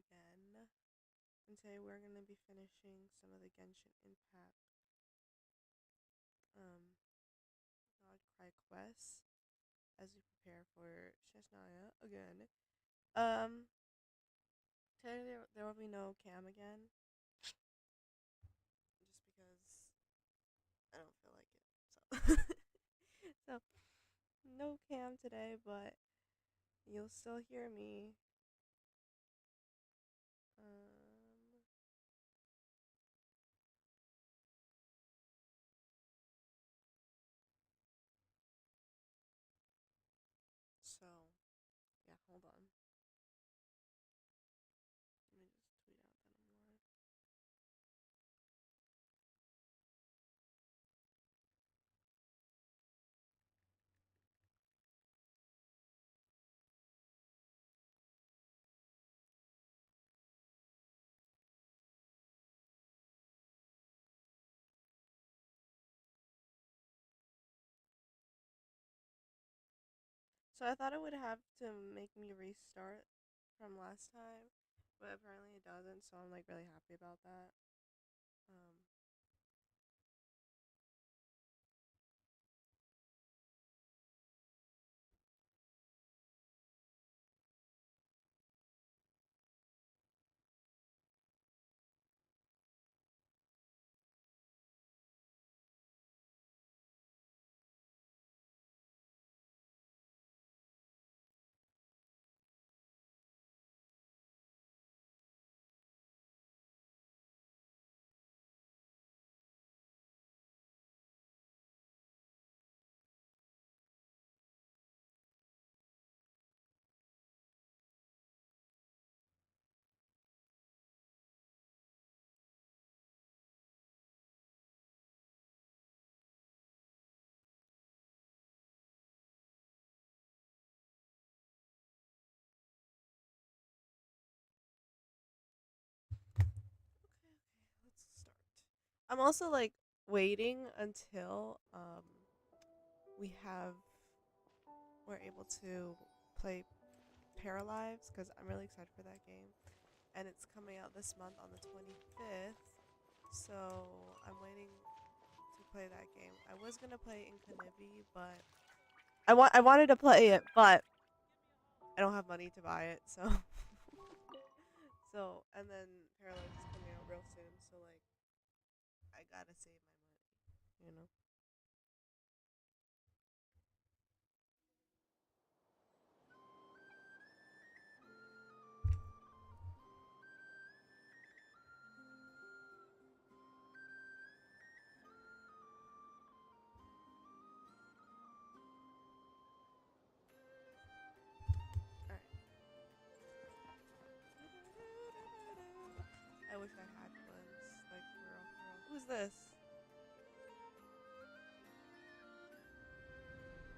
again. And today we're going to be finishing some of the Genshin Impact um, God Cry quests as we prepare for Shesnaya again. Um, Today there will be no cam again, just because I don't feel like it. So, so no cam today, but you'll still hear me. Um, so yeah, hold on. Let me just tweet out that I'm live. So I thought it would have to make me restart from last time, but apparently it doesn't. So I'm like really happy about that. Um, let's start. I'm also like waiting until we're able to play Paralives because I'm really excited for that game, and it's coming out this month on the 25th. So I'm waiting to play that game. I was gonna play in Kanibi, but I wanted to play it, but I don't have money to buy it. So so and then Paralives is coming out real soon. So like I gotta save my money, you know. All right. I wish I had ones like for real, for real. Who's this?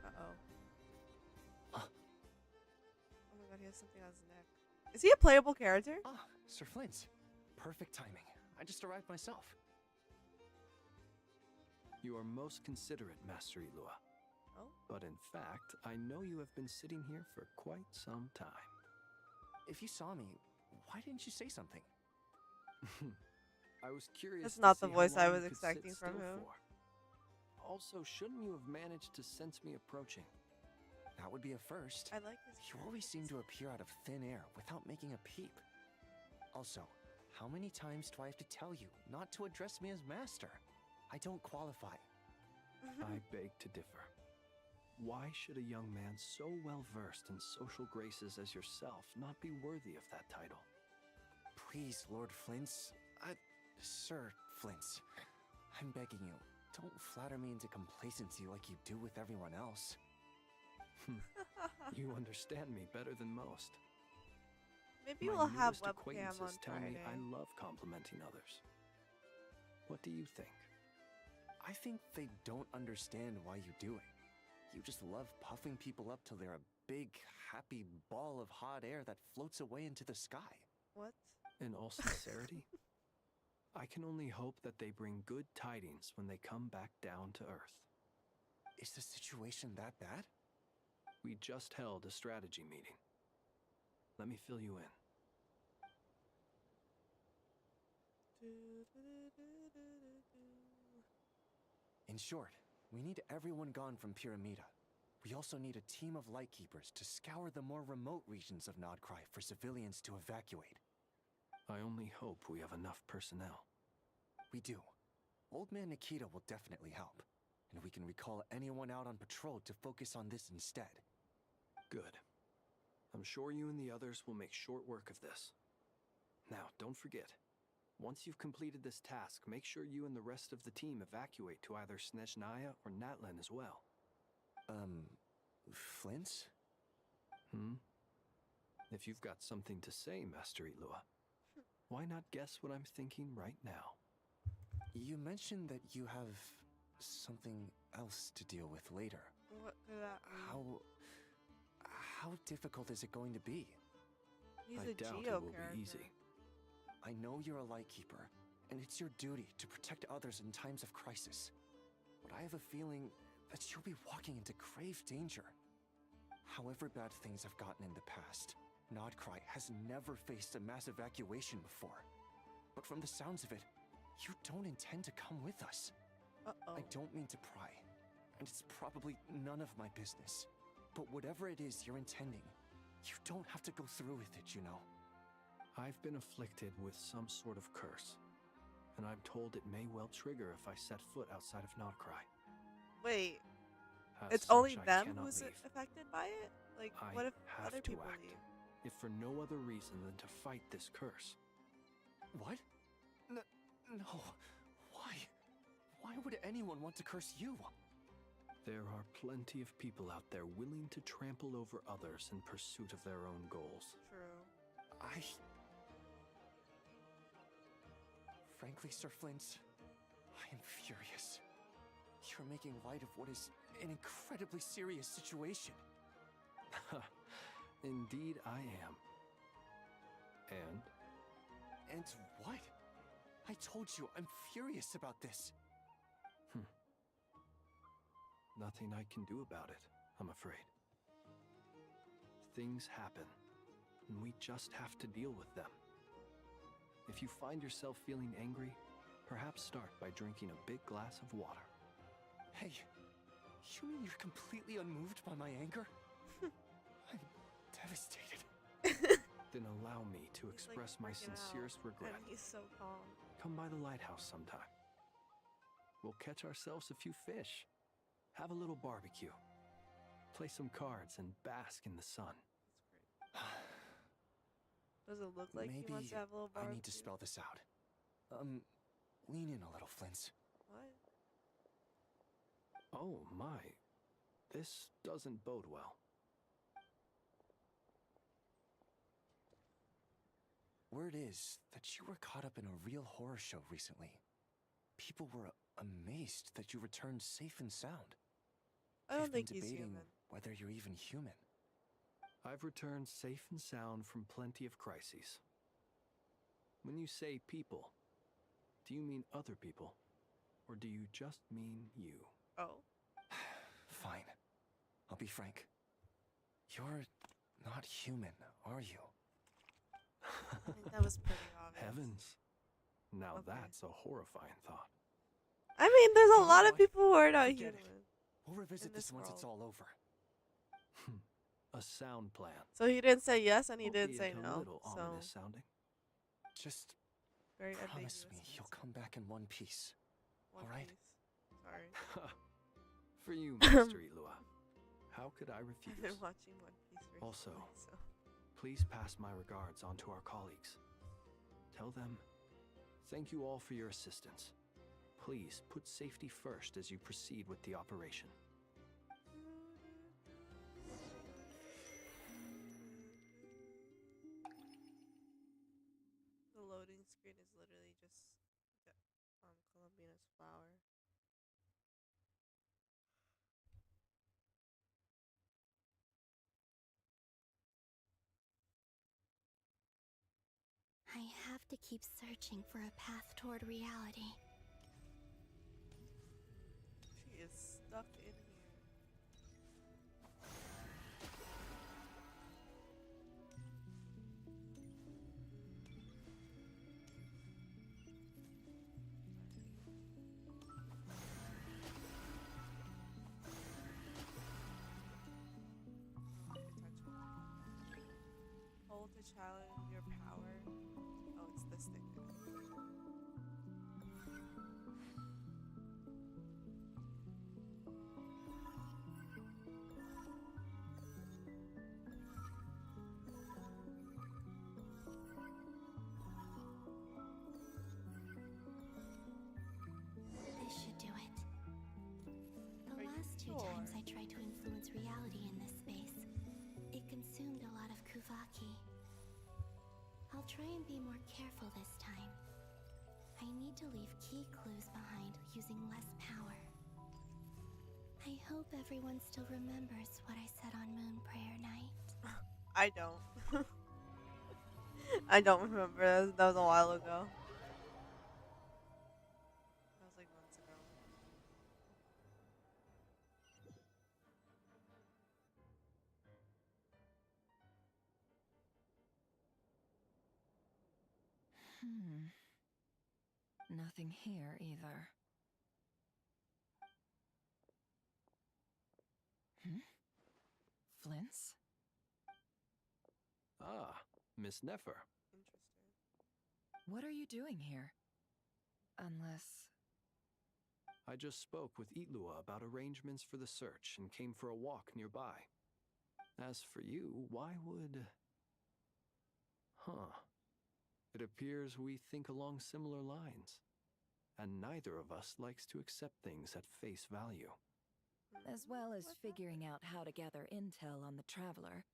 Uh oh. Ah, Oh my god, he has something on his neck. Is he a playable character? Sir Flint. Perfect timing. I just arrived myself. You are most considerate, Master Elua. Oh. But in fact, I know you have been sitting here for quite some time. If you saw me, why didn't you say something? I was curious That's to not the see voice how I long was you could sit expecting from still him. for. Also, shouldn't you have managed to sense me approaching? That would be a first. I like his. You always seem to appear out of thin air without making a peep. Also, how many times do I have to tell you not to address me as master? I don't qualify. I beg to differ. Why should a young man so well versed in social graces as yourself not be worthy of that title? Please, Lord Flint's. Sir Flint's. I'm begging you, don't flatter me into complacency like you do with everyone else. You understand me better than most. Maybe My we'll have newest webcam on acquaintances tell me Friday. I love complimenting others. What do you think? I think they don't understand why you do it. You just love puffing people up till they're a big, happy ball of hot air that floats away into the sky. What? In all sincerity, I can only hope that they bring good tidings when they come back down to Earth. Is the situation that bad? We just held a strategy meeting. Let me fill you in. In short, we need everyone gone from Pyramida. We also need a team of lightkeepers to scour the more remote regions of Nodkrai for civilians to evacuate. I only hope we have enough personnel. We do. Old Man Nikita will definitely help, and we can recall anyone out on patrol to focus on this instead. Good. I'm sure you and the others will make short work of this. Now, don't forget, once you've completed this task, make sure you and the rest of the team evacuate to either Snezhnaya or Natlan as well. Flint? If you've got something to say, Master Ilua, why not guess what I'm thinking right now? You mentioned that you have something else to deal with later. What could that mean? How difficult is it going to be? He's I a doubt Geo it will character. be easy. I know you're a lightkeeper, and it's your duty to protect others in times of crisis. But I have a feeling that you'll be walking into grave danger. However bad things have gotten in the past, Nodkrai has never faced a mass evacuation before. But from the sounds of it, you don't intend to come with us. Uh-oh. I don't mean to pry, and it's probably none of my business. But whatever it is you're intending, you don't have to go through with it, you know. I've been afflicted with some sort of curse, and I'm told it may well trigger if I set foot outside of Nodkrai. Wait, As it's such, only I them cannot who's leave. affected by it? Like, I what if have other to people act, leave? if for no other reason than to fight this curse. What? No. Why? Why would anyone want to curse you? There are plenty of people out there willing to trample over others in pursuit of their own goals. True. Frankly, Sir Flint, I am furious. You're making light of what is an incredibly serious situation. Indeed, I am. And? And what? I told you, I'm furious about this. Nothing I can do about it, I'm afraid. Things happen, and we just have to deal with them. If you find yourself feeling angry, perhaps start by drinking a big glass of water. Hey, you mean you're completely unmoved by my anger? I'm devastated. Then allow me to He's, express like, my freaking sincerest out, regret. And he's so calm. Come by the lighthouse sometime. We'll catch ourselves a few fish, have a little barbecue, play some cards, and bask in the sun. Does it look like Maybe he wants to have a little barbecue? I need to spell this out. Lean in a little, Flint. What? Oh my, this doesn't bode well. Word is that you were caught up in a real horror show recently. People were amazed that you returned safe and sound. I don't They've think been he's debating human. whether you're even human. I've returned safe and sound from plenty of crises. When you say people, do you mean other people? Or do you just mean you? Oh. Fine. I'll be frank. You're not human, are you? I think that was pretty obvious. Heavens. Now Okay. that's a horrifying thought. I mean, there's a You know lot of what? people who are not Forget human. it. We'll revisit In this this once it's all over. A sound plan. So he didn't say yes and he didn't Albeit say a no. little So ominous sounding. Just very promise ambiguous. me in you'll this come back in one piece. one all right? piece. Sorry. For you, Master Ilua. How could I I've refuse? been watching One Piece recently. Also, so. Please pass my regards on to our colleagues. Tell them, thank you all for your assistance. Please put safety first as you proceed with the operation. The loading screen is literally just Columbina's flower. I have to keep searching for a path toward reality. She is stuck in here. challenge your power. Oh, it's this thing now. This should do it. The Are you last two sure? times I tried to influence reality in this space, it consumed a lot of Kuvaki. I'll try and be more careful this time. I need to leave key clues behind using less power. I hope everyone still remembers what I said on Moon Prayer Night. I don't. I don't remember. That was a while ago. That was like months ago. Nothing here either. Flint's? Ah, Miss Nefer. Interesting. What are you doing here? Unless... I just spoke with Itlua about arrangements for the search and came for a walk nearby. As for you, why would... Huh. It appears we think along similar lines. And neither of us likes to accept things at face value. As well as What figuring out how to gather intel on the Traveler,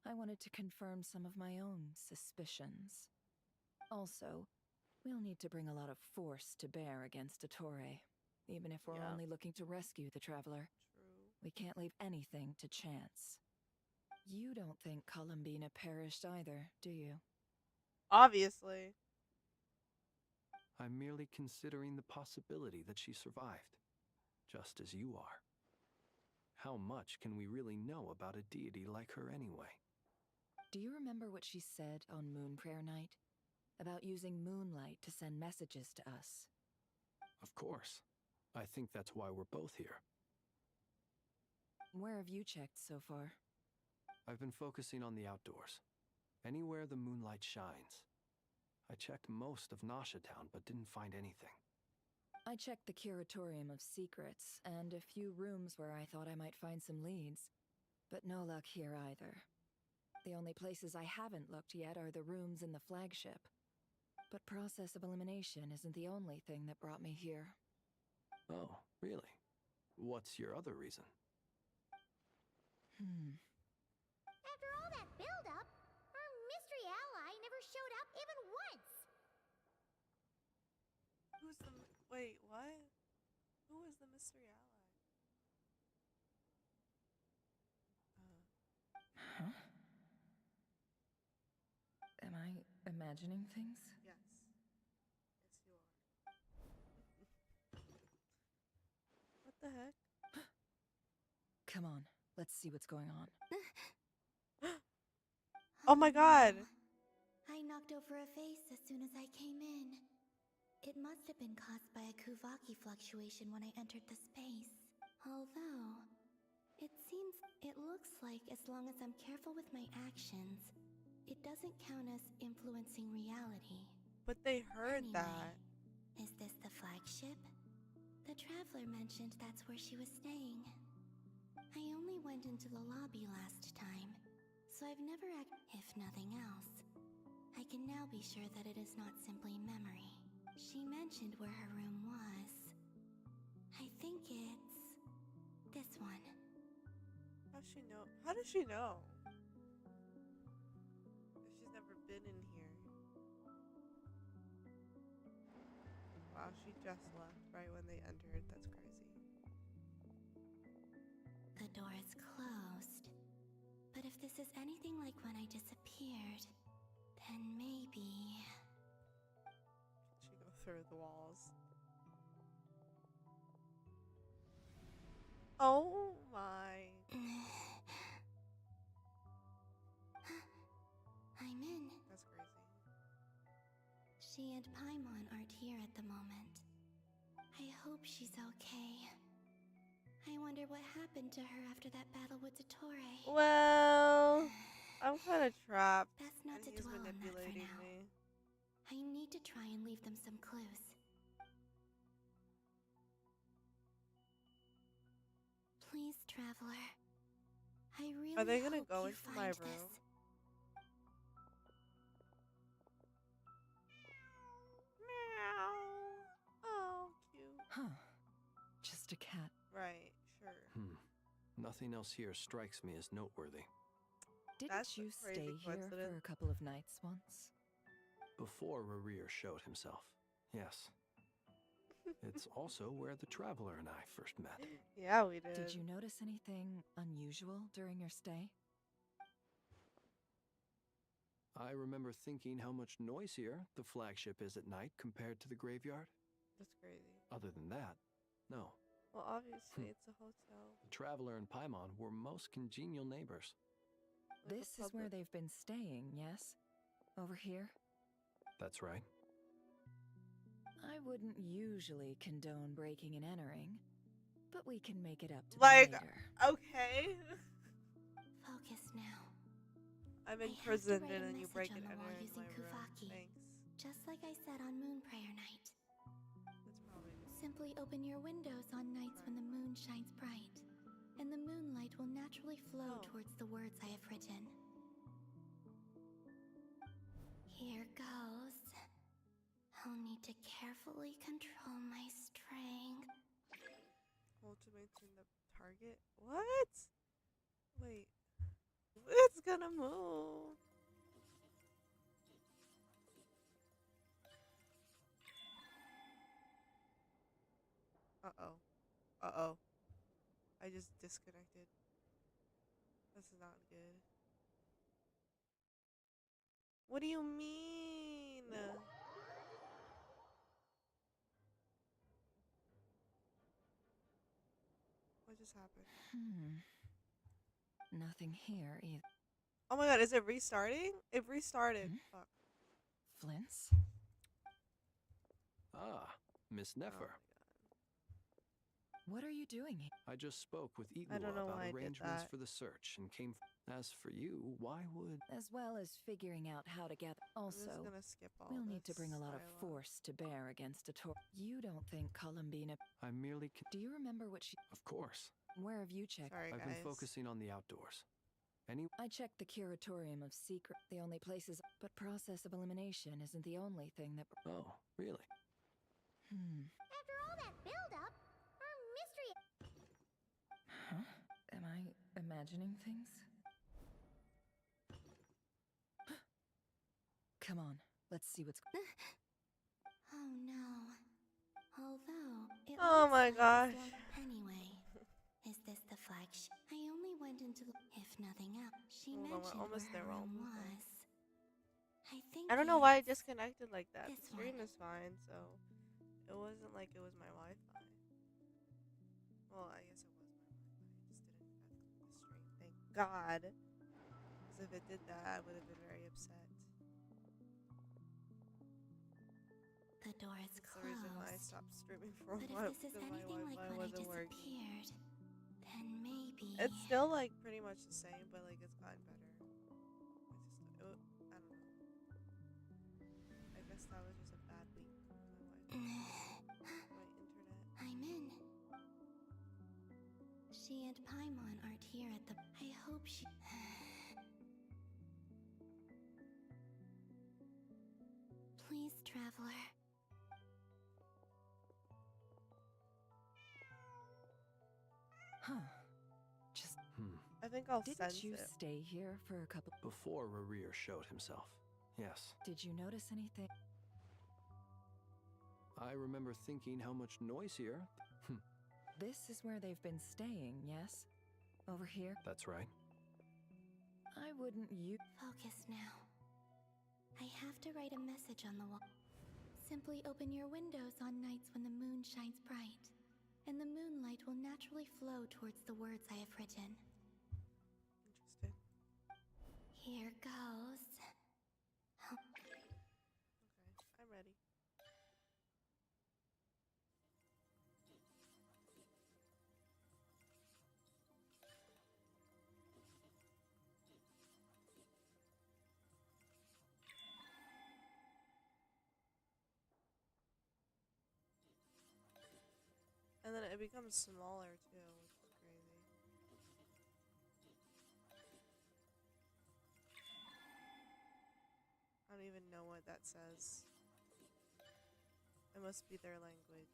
I wanted to confirm some of my own suspicions. Also, we'll need to bring a lot of force to bear against Ettore, even if we're Yeah. only looking to rescue the Traveler. True. We can't leave anything to chance. You don't think Columbina perished either, do you? Obviously. I'm merely considering the possibility that she survived, just as you are. How much can we really know about a deity like her anyway? Do you remember what she said on Moon Prayer Night? About using moonlight to send messages to us? Of course. I think that's why we're both here. Where have you checked so far? I've been focusing on the outdoors. Anywhere the moonlight shines. I checked most of Nasha Town, but didn't find anything. I checked the Curatorium of Secrets, and a few rooms where I thought I might find some leads. But no luck here either. The only places I haven't looked yet are the rooms in the flagship. But process of elimination isn't the only thing that brought me here. Oh, really? What's your other reason? After all that build-up, our mystery ally never showed up even once. Who's the... Wait, what? Who is the mystery ally? Huh? Am I imagining things? Yes. Yes, you are. What the heck? Come on, let's see what's going on. Oh my god! no. I knocked over a vase as soon as I came in. It must have been caused by a Kuvaki fluctuation when I entered the space. Although, it looks like as long as I'm careful with my actions, it doesn't count as influencing reality. But they heard Anyway, that. Is this the flagship? The Traveler mentioned that's where she was staying. I only went into the lobby last time, so I've never if nothing else, I can now be sure that it is not simply memory. She mentioned where her room was. I think it's this one. How's she know? How does she know? If she's never been in here. Wow, she just left right when they entered. That's crazy. The door is closed. But if this is anything like when I disappeared, then maybe... She go through the walls. Oh my. I'm in. That's crazy. She and Paimon aren't here at the moment. I hope she's okay. I wonder what happened to her after that battle with Ettore. Well, I'm kind of trapped, Best not and to he's dwell on that for manipulating now. me. I need to try and leave them some clues. Please, traveler. I really Are they gonna hope go you into my find room? this. Meow. Oh, cute. Huh. Just a cat. Right, sure. Nothing else here strikes me as noteworthy. Didn't That's a you crazy stay here for coincidence. a couple of nights once? Before Rerir showed himself, yes. It's also where the traveler and I first met. Yeah, we did. Did you notice anything unusual during your stay? I remember thinking how much noisier the flagship is at night compared to the graveyard. That's crazy. Other than that, no. Well, obviously, it's a hotel. The traveler and Paimon were most congenial neighbors. Like a This is where public- they've been staying, yes? Over here? That's right. I wouldn't usually condone breaking and entering, but we can make it up to Like, them later. okay. Focus now. I'm I have to imprisoned write a and you message break on and the enter wall in using my room. Kuvaki. Thanks. Just like I said on Moon Prayer Night. That's probably good. Simply open your windows on nights when the moon shines bright, and the moonlight will naturally flow Oh. towards the words I have written. Here goes. I'll need to carefully control my strength. Hold to maintain the target. What? Wait. It's gonna move. Uh-oh. Uh-oh. I just disconnected. This is not good. What do you mean? What just happened? Nothing here either. Oh my god, is it restarting? It restarted. Hmm? Fuck. Flints? Ah, Miss Oh my Nefer. god. What are you doing here? I just spoke with I don't Itlua know about why I did arrangements that. for the search and came. As for you, why would. As well as figuring out how to gather. I'm Also, just gonna skip all we'll need to this bring a lot of dialogue. force to bear against a tor. You don't think Columbina. I merely. Do you remember what she. Of course. Where have you checked? Sorry, I've guys. been focusing on the outdoors. I checked the curatorium of secret. The only places. But process of elimination isn't the only thing that. Oh, really? After all that build-up, our mystery... Huh? Am I imagining things? Come on, let's see what's. Oh no. Although, it Oh looks my like gosh. this anyway, is this the flagship? I only went into the... If nothing else, she Hold on, we're mentioned almost where there, her we're room almost there. was. I think I don't know why it it's- disconnected like that. this The stream one. is fine, so it wasn't like it was my Wi-Fi. Well, I guess it was my Wi-Fi. It just didn't affect the stream. Thank God. Because if it did that, I would have been very upset. The door is That's the reason why I closed. stopped streaming for a But while, if this is because my anything like Wi-Fi when I wasn't working. disappeared, then maybe... It's still like pretty much the same, but like it's gotten better. I don't know. I guess that was just a bad week with my Wi-Fi, my internet. I'm in. She and Paimon aren't here at the... I hope she... Please, traveler. Huh. Just. I think I'll Didn't sense you it. stay here for a couple. Before Rerir showed himself. Yes. Did you notice anything? I remember thinking how much noisier. This is where they've been staying, yes? Over here? That's right. I wouldn't you. Focus now. I have to write a message on the wall. Simply open your windows on nights when the moon shines bright, and the moonlight will naturally flow towards the words I have written. Interesting. Here goes. Okay, I'm ready. And then it becomes smaller too, which is crazy. I don't even know what that says. It must be their language.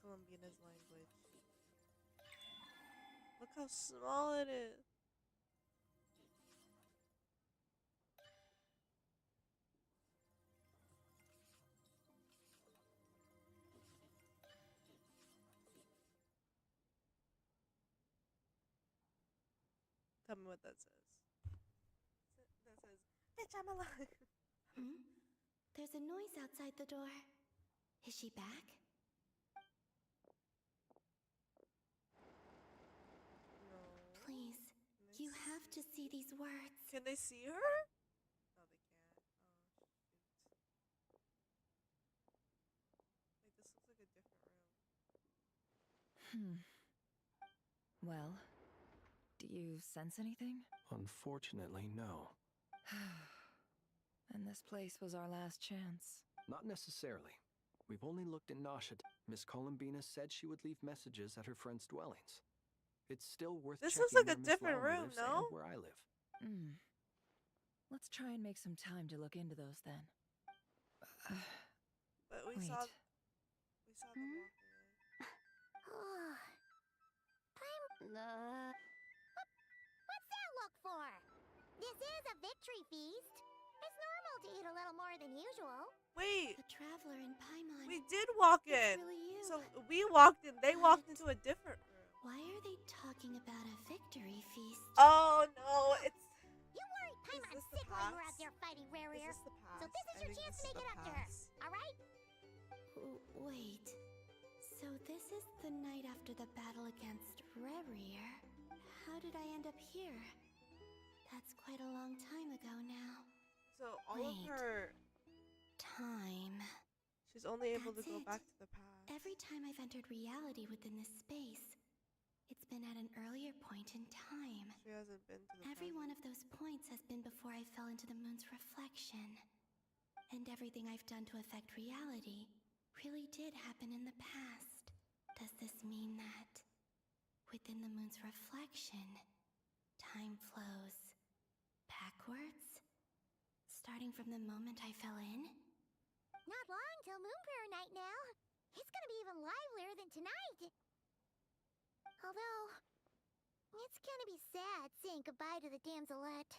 Colombiana's language. Look how small it is. Tell me what that says. That says, bitch, I'm alive. Hmm? There's a noise outside the door. Is she back? No. Please, Can you they have to see these words. Can they see her? No, they can't. Oh, shoot. Wait, this looks like a different room. Well, do you sense anything? Unfortunately, no. And this place was our last chance. Not necessarily. We've only looked in Nasha. Miss Columbina said she would leave messages at her friends' dwellings. It's still worth This checking looks like a where Miss different Lowry room, lives no? and where I live. Let's try and make some time to look into those then. But we Wait. saw them walking in. What's that look for? This is a victory feast. It's normal to eat a little more than usual. Wait, The traveler in Paimon. we did walk It's in. really you. So we walked in. They walked What? into a different room. Why are they talking about a victory feast? Oh no, it's. You worried Paimon's this the sick while you were out past? there fighting Is Rare. this the past? So this is I your think chance this to is make the it up to her. past. Alright? Wait. So this is the night after the battle against Rarier. How did I end up here? That's quite a long time ago now. So all of Wait. her, Time. she's only able to That's go it. back to the past. Every time I've entered reality within this space, it's been at an earlier point in time. She hasn't been to the Every present. one of those points has been before I fell into the moon's reflection. And everything I've done to affect reality really did happen in the past. Does this mean that within the moon's reflection, time flows backwards? Starting from the moment I fell in? Not long till Moon Prayer night now. It's gonna be even livelier than tonight. Although, it's gonna be sad saying goodbye to the damselette.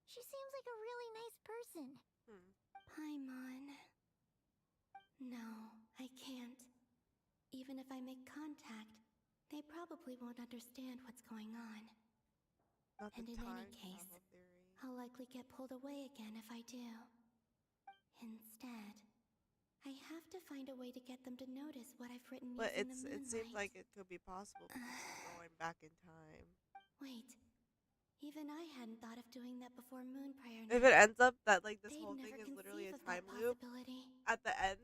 She seems like a really nice person. Paimon. No, I can't. Even if I make contact, they probably won't understand what's going on. Not the And in any time case, travel theory. I'll likely get pulled away again if I do. Instead, I have to find a way to get them to notice what I've written But using the it seems moonlight. like it could be possible because she's going back in time. Wait, even I hadn't thought of doing that before Moon Prayer If night. it ends up that like this They'd whole never thing is literally a conceive of that time loop, possibility. at the end,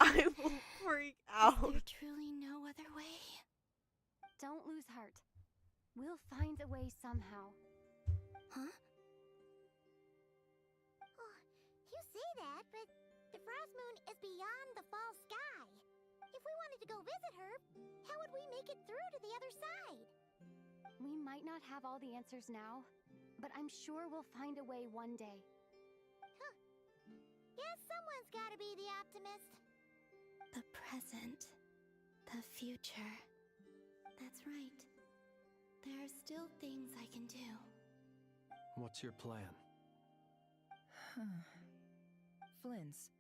I will freak Is out. there truly no other way? Don't lose heart. We'll find a way somehow. Huh? Oh, you say that, but the Frost Moon is beyond the fall sky. If we wanted to go visit her, how would we make it through to the other side? We might not have all the answers now, but I'm sure we'll find a way one day. Guess someone's gotta be the optimist. The present. The future. That's right. There are still things I can do. What's your plan? Flint's,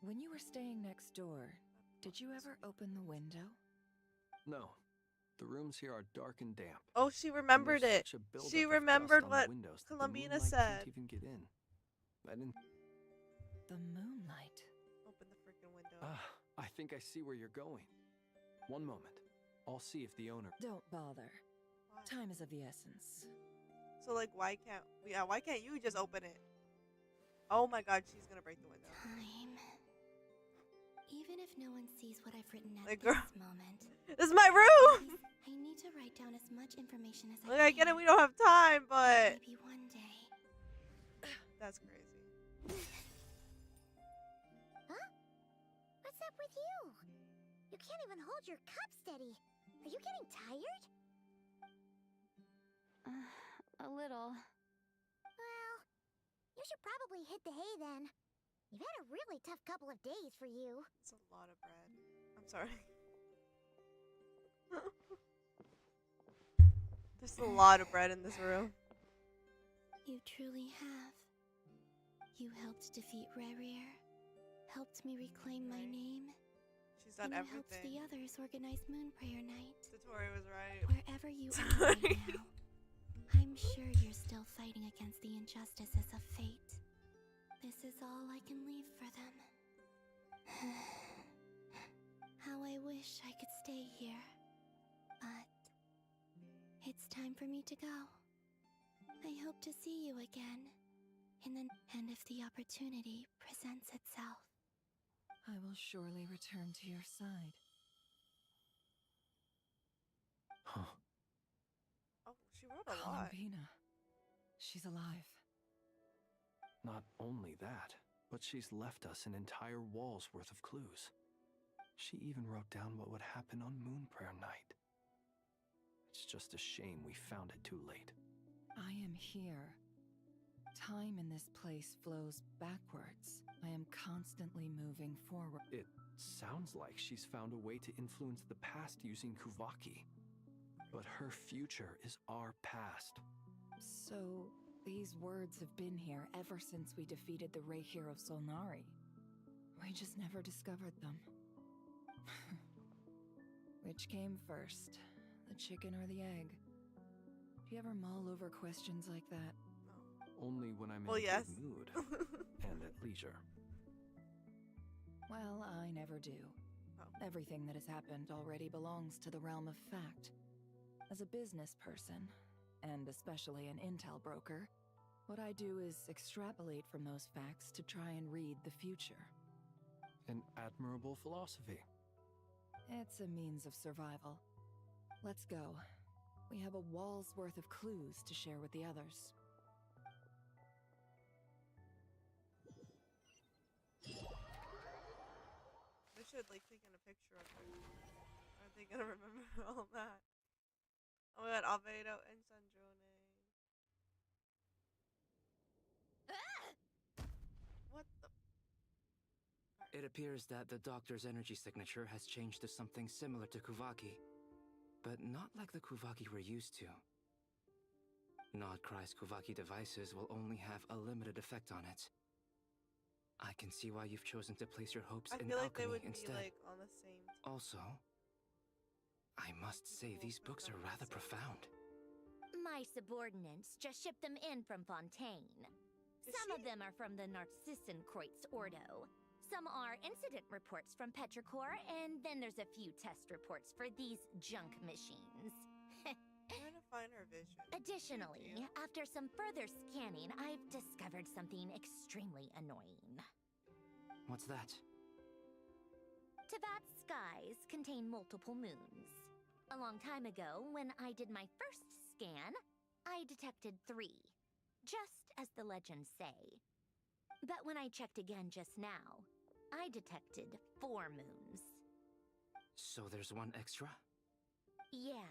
when you were staying next door, did you ever open the window? No. The rooms here are dark and damp. Oh, she and remembered there's it. such a buildup She of dust remembered on the what windows that the Columbina moonlight said. Can't even get in. I didn't. The moonlight. Open the freaking window. I think I see where you're going. One moment. I'll see if the owner. Don't bother. Why? Time is of the essence. So like, why can't you just open it? Oh my God, she's gonna break the window. Time. Even if no one sees what I've written at Like, this girl. moment, This is my room. I need to write down as much information as Look, I I can. get it. We don't have time, but Maybe one day. that's crazy. Huh? What's up with you? You can't even hold your cup steady. Are you getting tired? A little. Well, you should probably hit the hay then. You've had a really tough couple of days for you. It's a lot of bread. I'm sorry. There's a lot of bread in this room. You truly have. You helped defeat Rerir, helped me reclaim my name, She's done and you helped everything. the others organize Moon Prayer Night. Satori was right. Wherever you are right now, I'm sure you're still fighting against the injustices of fate. This is all I can leave for them. How I wish I could stay here. But it's time for me to go. I hope to see you again. And if the opportunity presents itself. I will surely return to your side. Huh. Oh, she wrote a lot. Columbina. She's alive. Not only that, but she's left us an entire wall's worth of clues. She even wrote down what would happen on Moon Prayer Night. It's just a shame we found it too late. I am here. Time in this place flows backwards. I am constantly moving forward. It sounds like she's found a way to influence the past using Kuvaki. But her future is our past. So, these words have been here ever since we defeated the Ray Hero Solnari. We just never discovered them. Which came first, the chicken or the egg? Do you ever mull over questions like that? Only when I'm in Well, a yes. good mood and at leisure. Well, I never do. Oh. Everything that has happened already belongs to the realm of fact. As a business person, and especially an intel broker, what I do is extrapolate from those facts to try and read the future. An admirable philosophy. It's a means of survival. Let's go. We have a wall's worth of clues to share with the others. They should like taken a picture of her. Are they gonna remember all that? Oh my god, Albedo and Sandrone. What the? It appears that the doctor's energy signature has changed to something similar to Kuvaki, but not like the Kuvaki we're used to. Not Krai's Kuvaki devices will only have a limited effect on it. I can see why you've chosen to place your hopes I in feel like they alchemy would instead. be like on the same. Also, I must say these books are rather profound. My subordinates just shipped them in from Fontaine. Some of them are from the Narcissenkreuz Ordo. Some are incident reports from Petrichor, and then there's a few test reports for these junk machines. I'm trying to find her vision. Additionally, after some further scanning, I've discovered something extremely annoying. What's that? Teyvat's skies contain multiple moons. A long time ago, when I did my first scan, I detected 3, just as the legends say. But when I checked again just now, I detected 4 moons. So there's one extra? Yeah.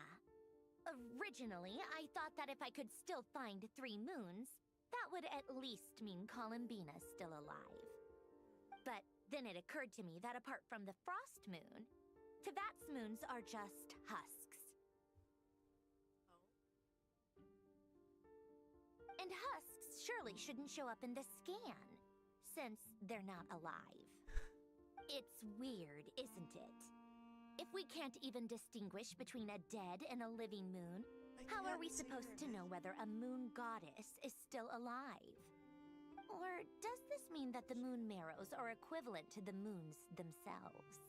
Originally, I thought that if I could still find 3 moons, that would at least mean Columbina's still alive. But then it occurred to me that apart from the frost moon, Teyvat's moons are just husks. And husks surely shouldn't show up in the scan, since they're not alive. It's weird, isn't it? If we can't even distinguish between a dead and a living moon, how are we supposed to know whether a moon goddess is still alive? Or does this mean that the moon marrows are equivalent to the moons themselves?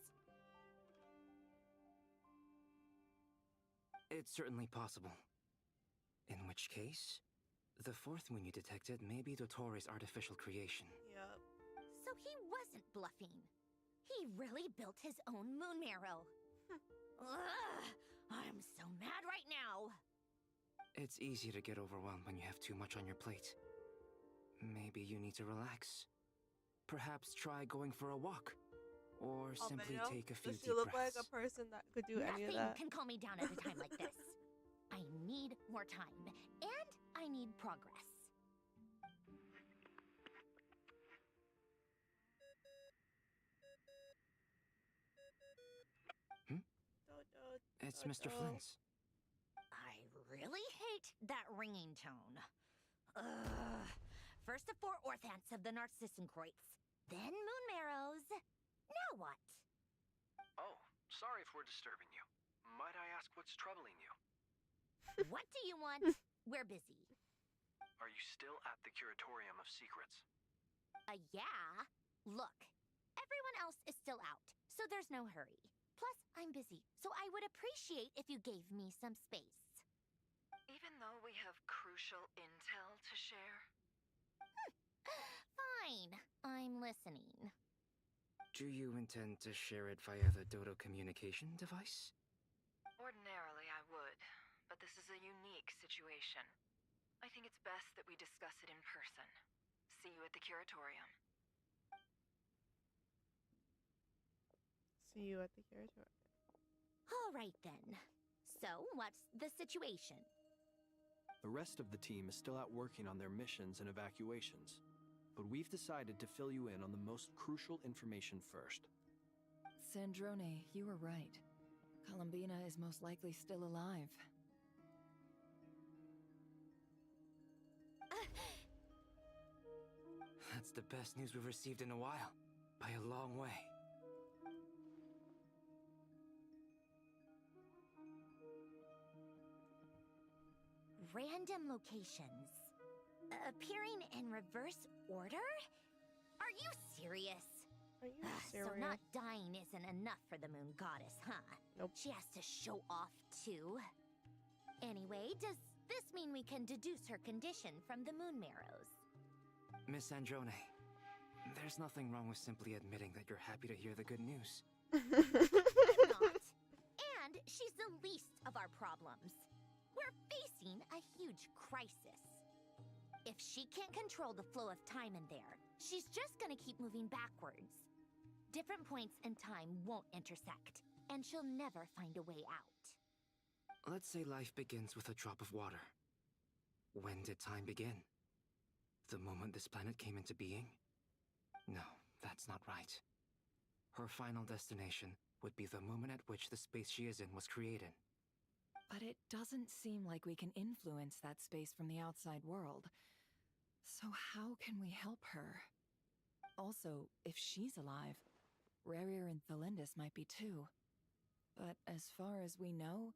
It's certainly possible. In which case, the 4th moon you detected may be Dottore artificial creation. Yep. So he wasn't bluffing. He really built his own moon marrow. Ugh, I'm so mad right now. It's easy to get overwhelmed when you have too much on your plate. Maybe you need to relax. Perhaps try going for a walk. or simply Albedo? take a few Does she deep look breaths. like a person that could do any of Nothing that? can calm me down at a time like this. I need more time, and I need progress. Dodo, It's Mr. Dodo. Flynn's. I really hate that ringing tone. Ugh. First the 4 orthants of the Narcissenkreuz, then moon marrows. Now what? Oh, sorry if we're disturbing you. Might I ask what's troubling you? What do you want? We're busy. Are you still at the Curatorium of Secrets? Yeah. Look, everyone else is still out, so there's no hurry. Plus, I'm busy, so I would appreciate if you gave me some space. Even though we have crucial intel to share? Fine, I'm listening. Do you intend to share it via the Dodo communication device? Ordinarily, I would, but this is a unique situation. I think it's best that we discuss it in person. See you at the Curatorium. See you at the curatorium. All right then. So, what's the situation? The rest of the team is still out working on their missions and evacuations, but we've decided to fill you in on the most crucial information first. Sandrone, you were right. Columbina is most likely still alive. That's the best news we've received in a while, by a long way. Random locations. Appearing in reverse order? Are you serious? Are you So serious? not dying isn't enough for the moon goddess, huh? Nope. She has to show off too. Anyway, does this mean we can deduce her condition from the moon marrows? Miss Androne, there's nothing wrong with simply admitting that you're happy to hear the good news. I'm not. And she's the least of our problems. We're facing a huge crisis. If she can't control the flow of time in there, she's just gonna keep moving backwards. Different points in time won't intersect, and she'll never find a way out. Let's say life begins with a drop of water. When did time begin? The moment this planet came into being? No, that's not right. Her final destination would be the moment at which the space she is in was created. But it doesn't seem like we can influence that space from the outside world. So how can we help her? Also, if she's alive, Rarir and Thalindus might be too. But as far as we know,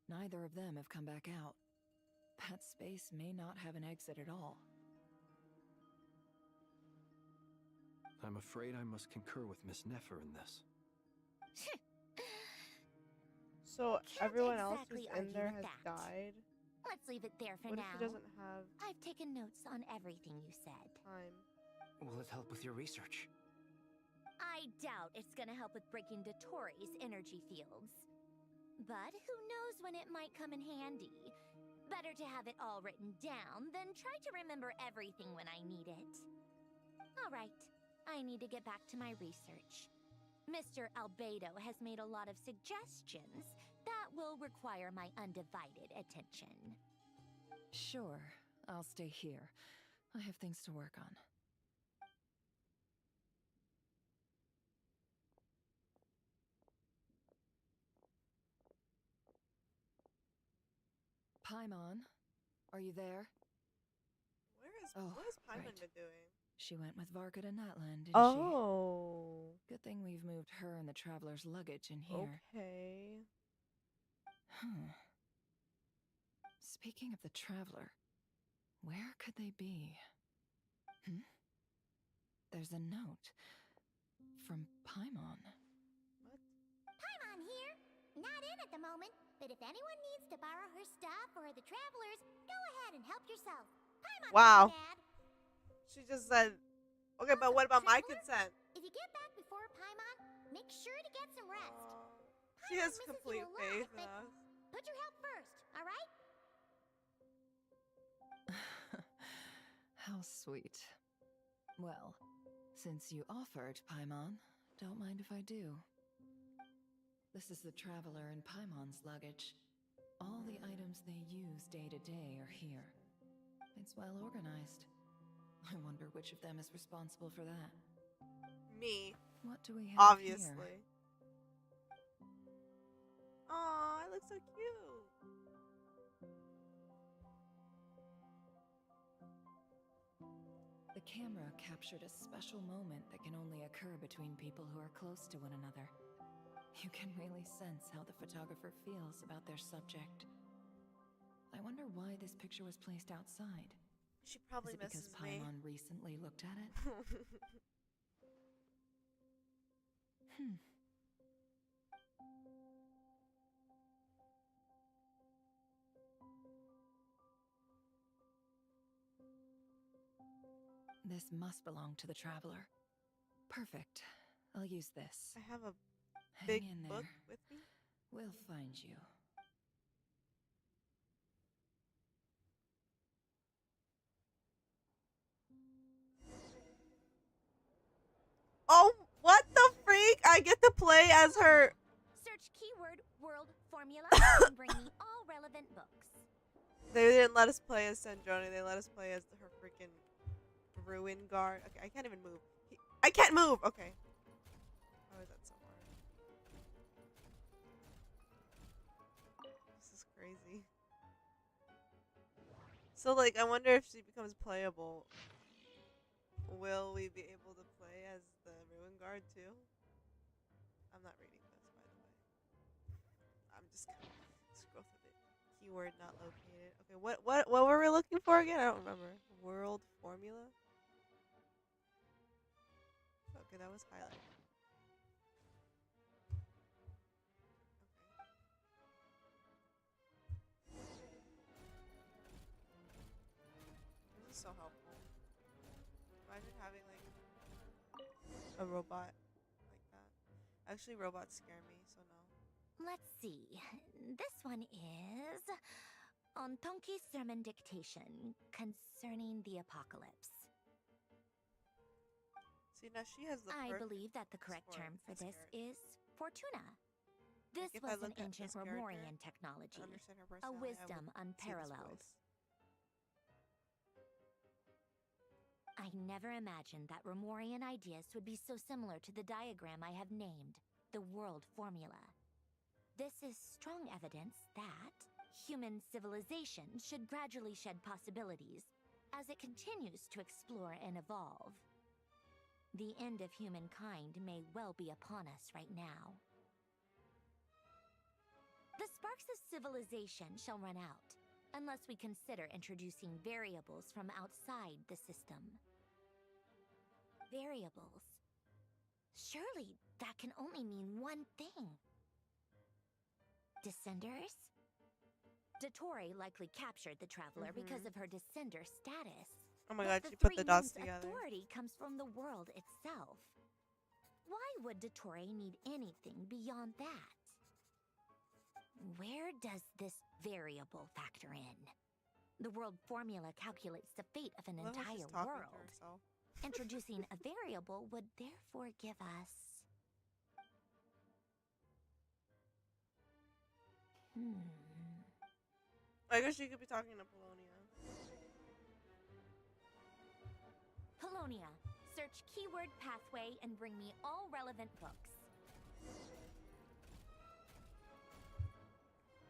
neither of them have come back out. That space may not have an exit at all. I'm afraid I must concur with Miss Nefer in this. So Can't everyone else exactly who's in argue there with has that. died? Let's leave it there for What if now. she doesn't have I've taken notes on everything you said. time? Will it help with your research? I doubt it's gonna help with breaking Dotori's energy fields. But who knows when it might come in handy. Better to have it all written down than try to remember everything when I need it. Alright, I need to get back to my research. Mr. Albedo has made a lot of suggestions that will require my undivided attention. Sure, I'll stay here. I have things to work on. Paimon, are you there? What has Paimon right. been doing? She went with Varka to Natland, didn't she? Oh. Good thing we've moved her and the traveler's luggage in here. Okay. Speaking of the traveler, where could they be? There's a note from Paimon. What? Paimon here. Not in at the moment, but if anyone needs to borrow her stuff or the travelers, go ahead and help yourself. Paimon, Wow. Dad. She just said, okay, but what about my consent? If you get back before Paimon, make sure to get some rest. She has misses complete you a lot, faith in but us. put your help first, all right? How sweet. Well, since you offered, Paimon, Don't mind if I do. This is the Traveler and Paimon's luggage. All the items they use day to day are here. It's well organized. I wonder which of them is responsible for that. Me, What do we have obviously. Aw, it looks so cute. The camera captured a special moment that can only occur between people who are close to one another. You can really sense how the photographer feels about their subject. I wonder why this picture was placed outside. She probably Is it because misses me. Paimon recently looked at it? This must belong to the Traveler. Perfect. I'll use this. I have a Hang big in book there. with me. We'll find you. Oh, what the freak? I get to play as her. Search keyword world formula and bring me all relevant books. They didn't let us play as Sandrone. They let us play as her freaking ruin guard. Okay, I can't even move. I can't move. Okay. How is that so hard? This is crazy. So, like, I wonder if she becomes playable. Will we be able to play as the ruin guard too? I'm not reading this, by the way. I'm just gonna scroll through it. Keyword not located. Okay, what were we looking for again? I don't remember. World formula? Okay, that was highlighted. Okay. This is so helpful. Imagine having like a robot like that. Actually, robots scare me, so no. Let's see. This one is on Tonki's sermon dictation concerning the apocalypse. See, now she has the I perfect believe that the correct for term for this character. is Fortuna. This if I was an look at ancient this character Romorian and technology, understand her a personality, I wisdom would see this unparalleled. voice. I never imagined that Romorian ideas would be so similar to the diagram I have named, the world formula. This is strong evidence that human civilization should gradually shed possibilities as it continues to explore and evolve. The end of humankind may well be upon us right now. The sparks of civilization shall run out, unless we consider introducing variables from outside the system. Variables? Surely that can only mean one thing. Descenders? Dottore likely captured the Traveler because of her descender status. Oh my But god, she put the dots together. Authority comes from the world itself. Why would Dottore need anything beyond that? Where does this variable factor in? The world formula calculates the fate of an Love how she's entire talking to world. herself. Introducing a variable would therefore give us... I guess she could be talking to Polonia. Polonia. Search keyword pathway and bring me all relevant books.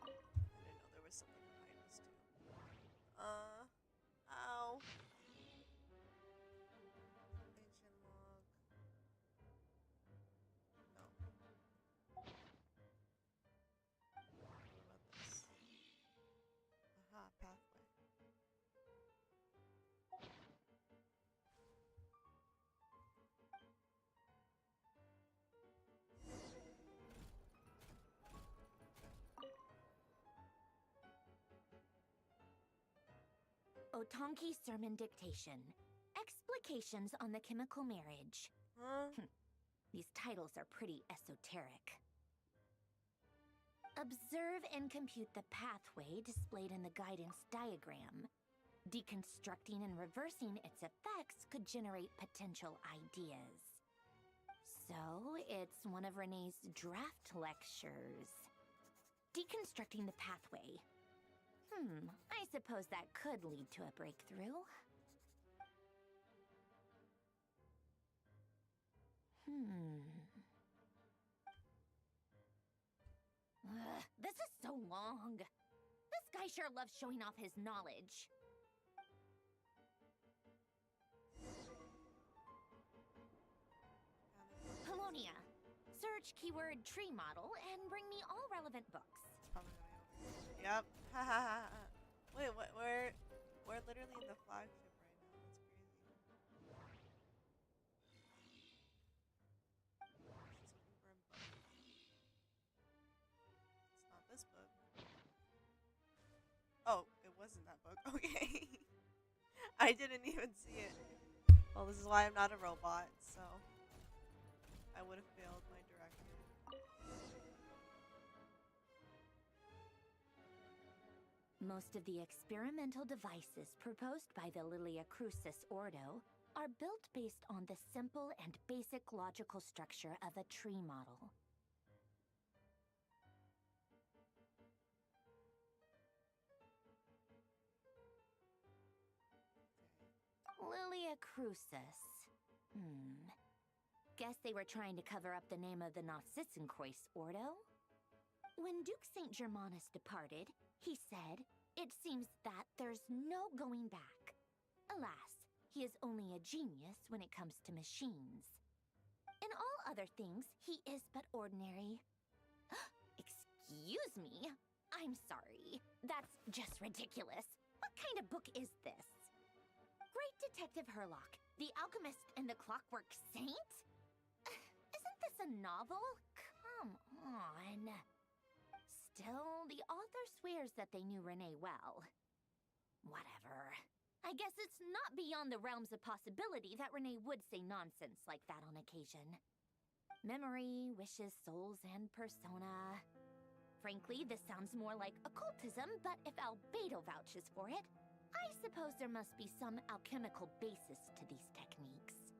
I didn't know there was something behind us too. Ow. Ancient log. No. What about this? Aha, pathway. Otonki sermon dictation. Explications on the chemical marriage. Huh? These titles are pretty esoteric. Observe and compute the pathway displayed in the guidance diagram. Deconstructing and reversing its effects could generate potential ideas. So, it's one of Renee's draft lectures. Deconstructing the pathway. I suppose that could lead to a breakthrough. Ugh, this is so long. This guy sure loves showing off his knowledge. Polonia. Search keyword tree model and bring me all relevant books. It's probably gonna be over. Yep. Wait, what? We're literally in the flagship right now. That's crazy. She's looking for a book. It's not this book. Oh, it wasn't that book. Okay. I didn't even see it. Well, this is why I'm not a robot, so I would have failed my directive. Most of the experimental devices proposed by the Lilia Crucis Ordo are built based on the simple and basic logical structure of a tree model. Lilia Crucis. Guess they were trying to cover up the name of the Narcissenkreuz Ordo? When Duke St. Germanus departed, he said, "It seems that there's no going back." Alas, he is only a genius when it comes to machines. In all other things, he is but ordinary. Excuse me? I'm sorry. That's just ridiculous. What kind of book is this? Great Detective Herlock, The Alchemist and the Clockwork Saint? Isn't this a novel? Come on. Still, the author swears that they knew Renee well. Whatever. I guess it's not beyond the realms of possibility that Renee would say nonsense like that on occasion. Memory, wishes, souls, and persona. Frankly, this sounds more like occultism, but if Albedo vouches for it, I suppose there must be some alchemical basis to these techniques.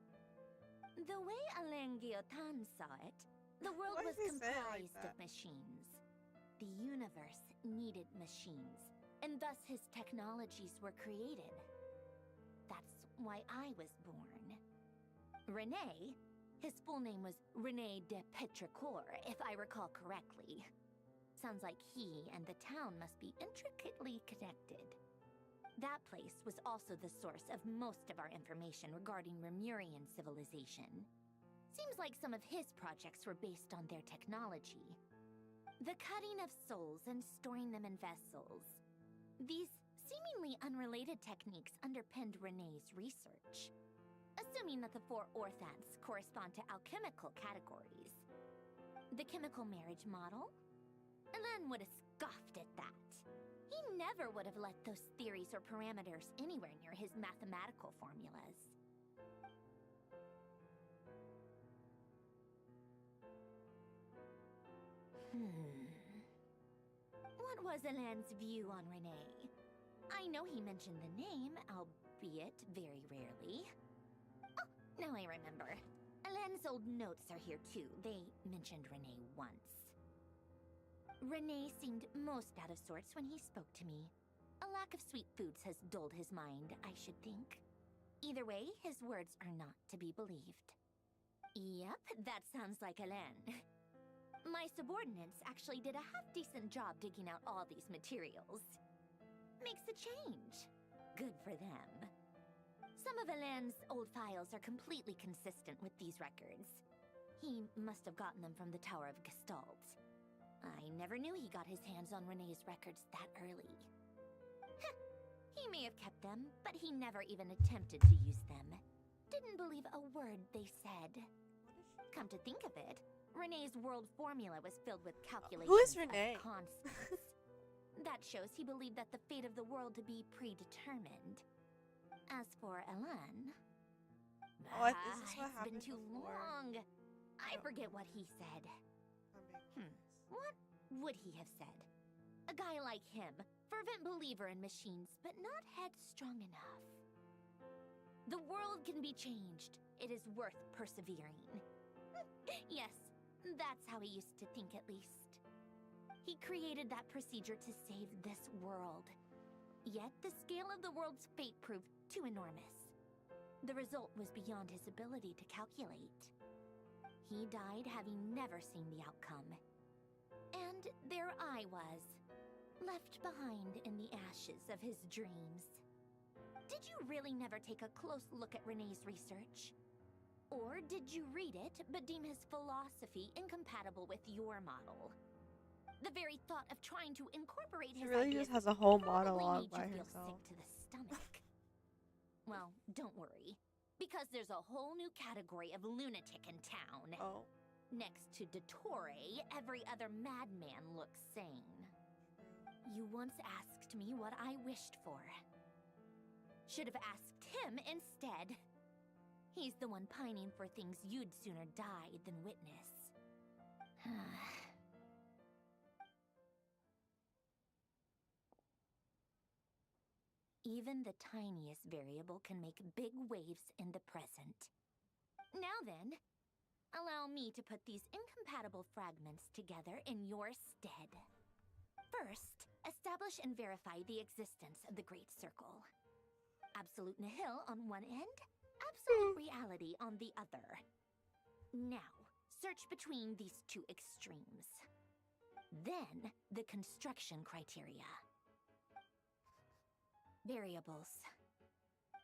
The way Alain Guillotin saw it, the world was comprised of machines. The universe needed machines, and thus his technologies were created. That's why I was born. Renee, his full name was Renee de Petrichor, if I recall correctly. Sounds like he and the town must be intricately connected. That place was also the source of most of our information regarding Remurian civilization. Seems like some of his projects were based on their technology. The cutting of souls and storing them in vessels. These seemingly unrelated techniques underpinned Renee's research. Assuming that the four orthants correspond to alchemical categories. The chemical marriage model? Alain would have scoffed at that. He never would have let those theories or parameters anywhere near his mathematical formulas. What was Alain's view on Renee? I know he mentioned the name, albeit very rarely. Oh, now I remember. Alain's old notes are here too. They mentioned Renee once. Renee seemed most out of sorts when he spoke to me. A lack of sweet foods has dulled his mind, I should think. Either way, his words are not to be believed. Yep, that sounds like Alain. My subordinates actually did a half-decent job digging out all these materials. Makes a change. Good for them. Some of Alain's old files are completely consistent with these records. He must have gotten them from the Tower of Gestalt. I never knew he got his hands on Renee's records that early. He may have kept them, but he never even attempted to use them. Didn't believe a word they said. Come to think of it, Renee's world formula was filled with calculations Who is Renee? of constants. That shows he believed that the fate of the world to be predetermined. As for Alain... Is this what it's happened been too before? long. I forget what he said. What would he have said? A guy like him, fervent believer in machines, but not headstrong enough. The world can be changed. It is worth persevering. Yes, that's how he used to think at least. He created that procedure to save this world. Yet the scale of the world's fate proved too enormous. The result was beyond his ability to calculate. He died having never seen the outcome. And there I was, left behind in the ashes of his dreams. Did you really never take a close look at Renee's research? Or did you read it but deem his philosophy incompatible with your model? The very thought of trying to incorporate She his really ideas just has a whole probably monologue made by you feel herself. sick to the stomach. Well, don't worry, because there's a whole new category of lunatic in town. Oh. Next to Dottore, every other madman looks sane. You once asked me what I wished for. Should have asked him instead. He's the one pining for things you'd sooner die than witness. Even the tiniest variable can make big waves in the present. Now then, allow me to put these incompatible fragments together in your stead. First, establish and verify the existence of the Great Circle. Absolute nihil on one end, absolute reality on the other. Now, search between these two extremes. Then, the construction criteria. Variables.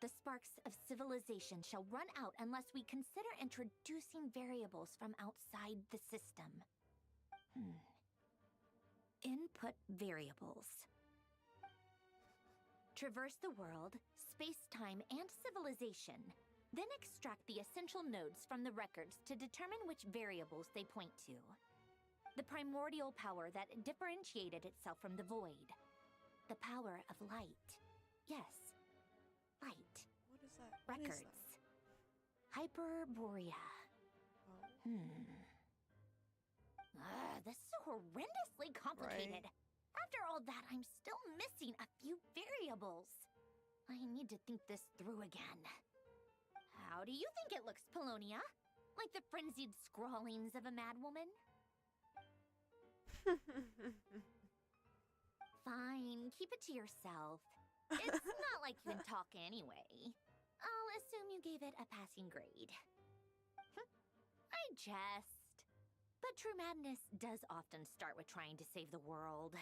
The sparks of civilization shall run out unless we consider introducing variables from outside the system. Input variables. Traverse the world, space-time, and civilization. Then extract the essential nodes from the records to determine which variables they point to. The primordial power that differentiated itself from the void. The power of light. Yes, light. What is that? Records. Hyperborea. Oh. This is horrendously complicated. Right. After all that, I'm still missing a few variables. I need to think this through again. How do you think it looks, Polonia? Like the frenzied scrawlings of a madwoman? Fine, keep it to yourself. It's not like you can talk anyway. I'll assume you gave it a passing grade. I jest. But true madness does often start with trying to save the world.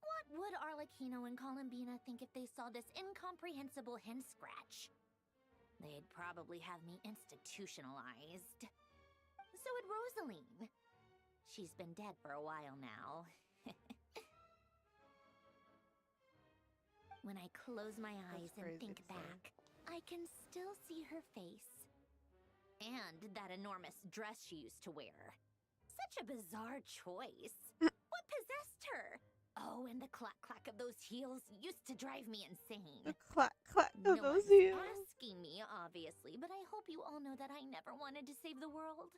What would Arlecchino and Columbina think if they saw this incomprehensible hen scratch? They'd probably have me institutionalized. So would Rosaline. She's been dead for a while now. When I close my eyes and crazy think to say. back, I can still see her face. And that enormous dress she used to wear. Such a bizarre choice. What possessed her? Oh, and the clack-clack of those heels used to drive me insane. The clack clack No of those one's heels. asking me, obviously, but I hope you all know that I never wanted to save the world.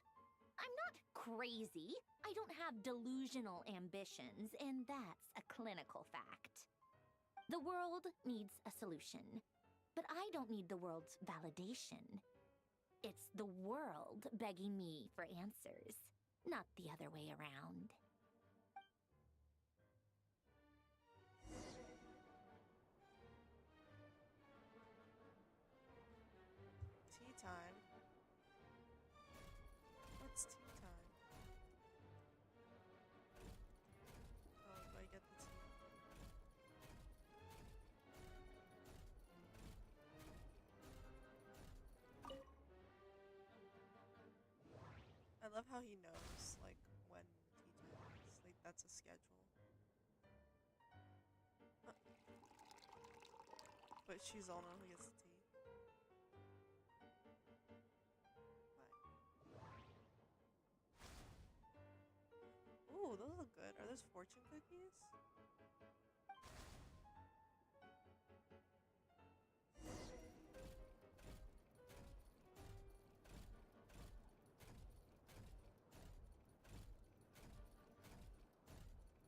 I'm not crazy. I don't have delusional ambitions, and that's a clinical fact. The world needs a solution, but I don't need the world's validation. It's the world begging me for answers, not the other way around. Tea time. What's tea time? Oh, do I get the tea? I love how he knows, like, when tea time is. Like, that's a schedule. Huh. But she's all know who gets the tea. Ooh, those look good. Are those fortune cookies?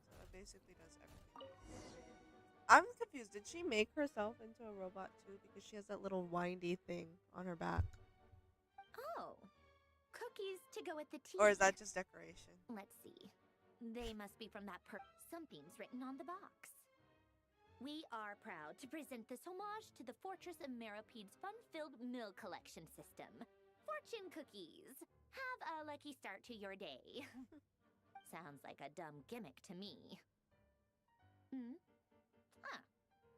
So it basically does everything. I'm confused. Did she make herself into a robot too? Because she has that little windy thing on her back. Oh, cookies to go with the tea. Or is that just decoration? Let's see. They must be from that something's written on the box. We are proud to present this homage to the Fortress of Meropede's fun-filled mill collection system. Fortune cookies. Have a lucky start to your day. Sounds like a dumb gimmick to me.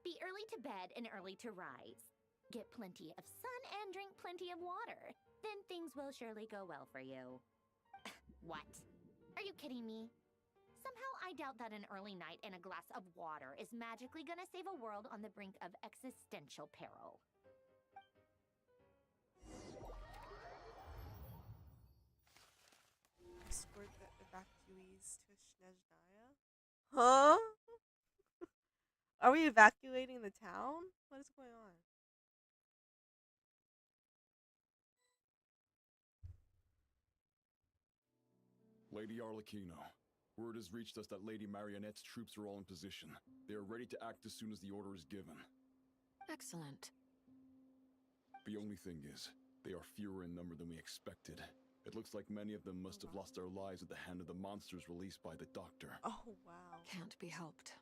Be early to bed and early to rise. Get plenty of sun and drink plenty of water. Then things will surely go well for you. What? Are you kidding me? Somehow I doubt that an early night and a glass of water is magically gonna save a world on the brink of existential peril. Escort the evacuees to Snezhnaya? Huh? Are we evacuating the town? What is going on? Lady Arlecchino, word has reached us that Lady Marionette's troops are all in position. They are ready to act as soon as the order is given. Excellent. The only thing is, they are fewer in number than we expected. It looks like many of them must have lost their lives at the hand of the monsters released by the doctor. Oh, wow. Can't be helped.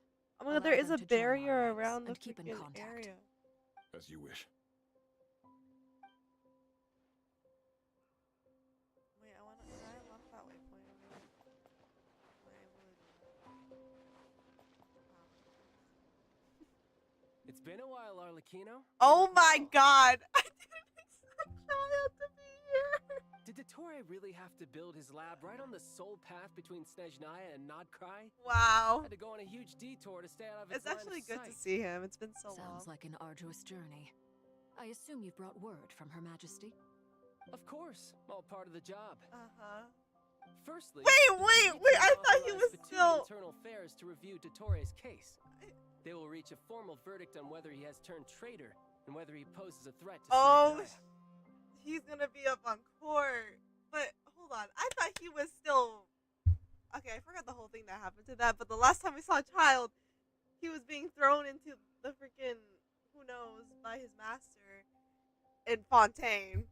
Oh my god, Allow there is them a to join our barrier ranks around the and keep in freaking contact. area. As you wish. Wait, can I unlock that waypoint over there? Am I able to do that? It's been a while, Arlecchino. Oh my god! I didn't expect Child to be here! Did Dottore really have to build his lab right on the sole path between Snezhnaya and Krai? Wow. Had to go on a huge detour to stay out of its It's actually line good of to sight. see him. It's been so long. Sounds like an arduous journey. I assume you've brought word from Her Majesty? Of course, all part of the job. Uh-huh. Firstly, Wait, I thought he was Fatui still... Internal Affairs to review Dottore's case. They will reach a formal verdict on whether he has turned traitor and whether he poses a threat to Oh, Snezhnaya. he's gonna be up on court. But, hold on. I thought he was still... Okay, I forgot the whole thing that happened to that, but the last time we saw Child, he was being thrown into the freaking, who knows, by his master in Fontaine.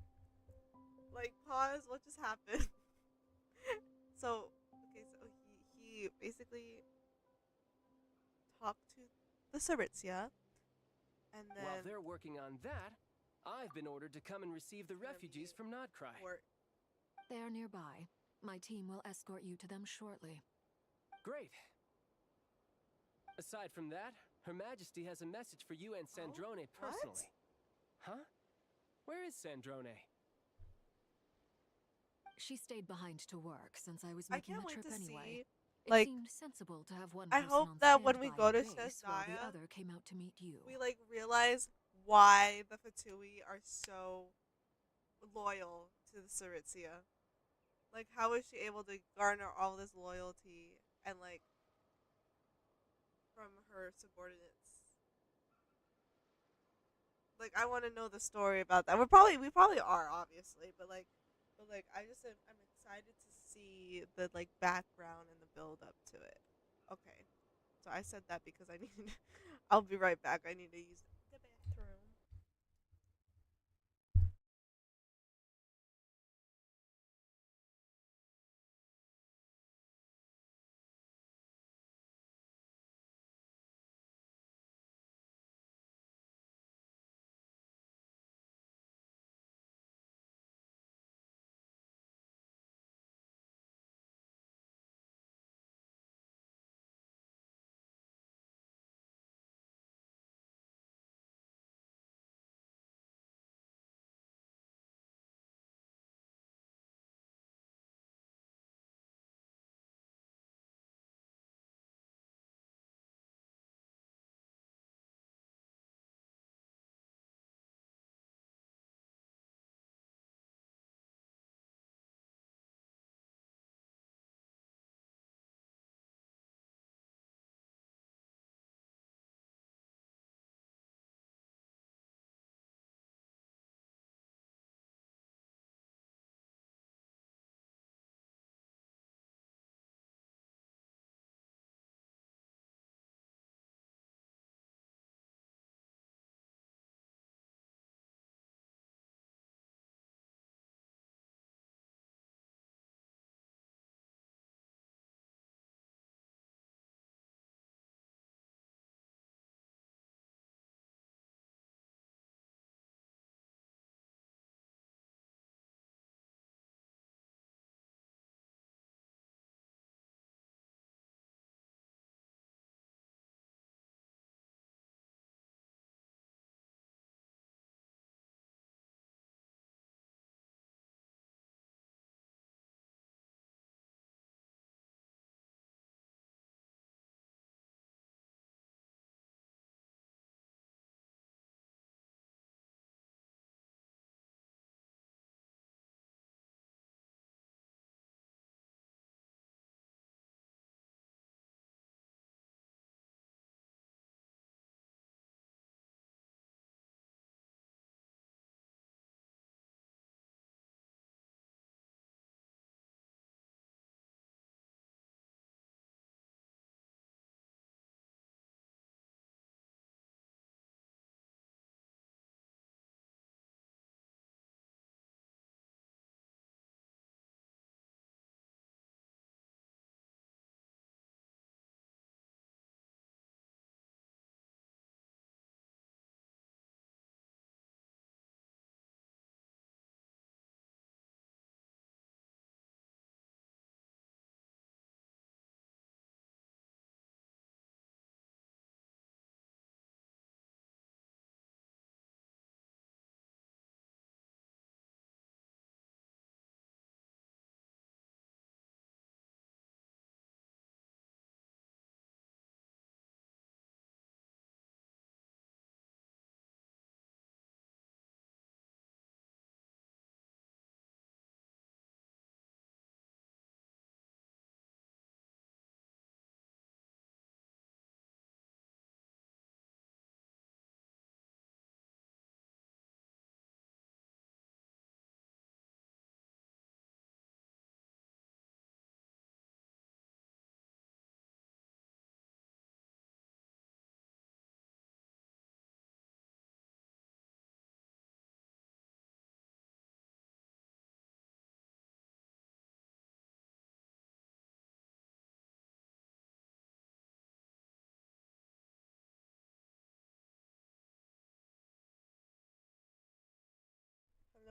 Like, pause, what just happened? So, okay, so he basically talked to the Saritzia, and then... While they're working on that, I've been ordered to come and receive the refugees from Krai. They are nearby. My team will escort you to them shortly. Great. Aside from that, Her Majesty has a message for you and Sandrone personally. Huh? Where is Sandrone? She stayed behind to work since I was making the trip anyway. It like, seemed sensible to have one I person hope on that when we standby go to at base while the Snezhnaya, other came out to meet you. we like realize why the Fatui are so loyal to the Saritzia. Like, how is she able to garner all this loyalty and like from her subordinates? Like, I want to know the story about that. We probably are, obviously, but I just I'm excited to see the like background and the build up to it. Okay, so I said that because I need. I'll be right back. I need to use the bathroom.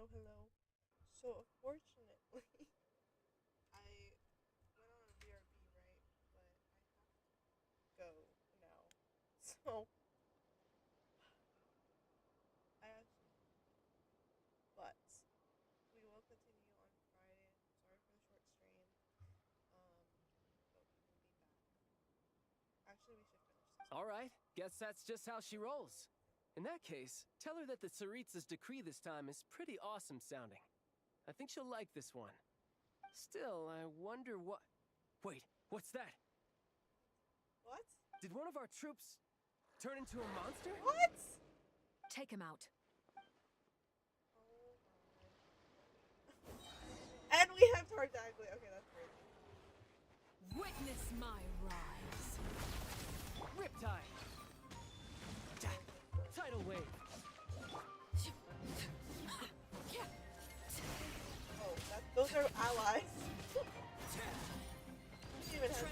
Hello, hello. So, unfortunately, I went on a BRB, right? But I have to go now. So, I actually, but we will continue on Friday. Sorry for the short stream. But we will be back. Actually, we should finish this. All right, guess that's just how she rolls. In that case, tell her that the Tsaritsa's decree this time is pretty awesome sounding. I think she'll like this one. Still, I wonder what... Wait, what's that? What? Did one of our troops turn into a monster? What? Take him out. Oh my. And we have Tartaglia. Okay, that's crazy. Witness my rise. Riptide! Tidal wave! Oh, those are allies. She even has to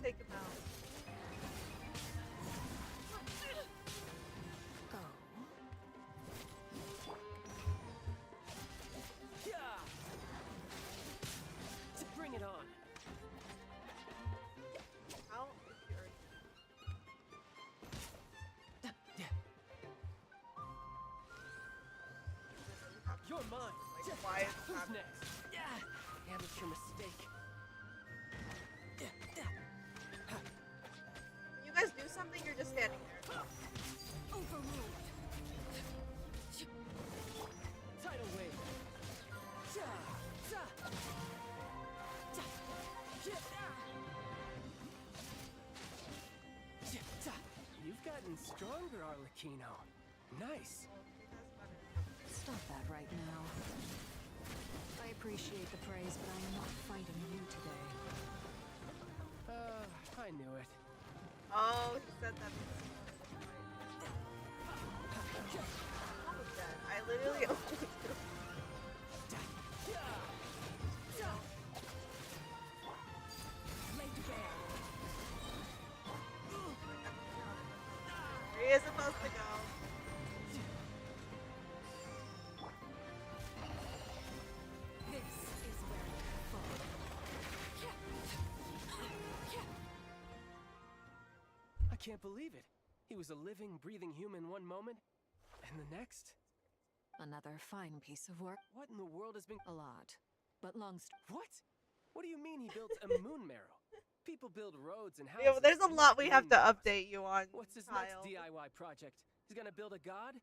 take him out. Bring it on! How infuriating. You're mine! Like, why is this Who's happening? next? Amateur mistake. When you guys do something, you're just standing there. Overruled. Tidal wave. You've gotten stronger, Arlecchino. Nice. Stop that right now. I appreciate the praise, but I'm not fighting you today. I knew it. Oh, he said that because he wanted to fight. Almost dead. I literally almost killed him. Where he is supposed to go. This is where you fall. I can't believe it. He was a living, breathing human one moment, and the next? Another fine piece of work. What in the world has been... A lot. But What? What do you mean he built a moon marrow? People build roads and houses. Yeah, but there's a lot we have to moon marrows. update you on. What's his Kyle. next DIY project? He's gonna build a god?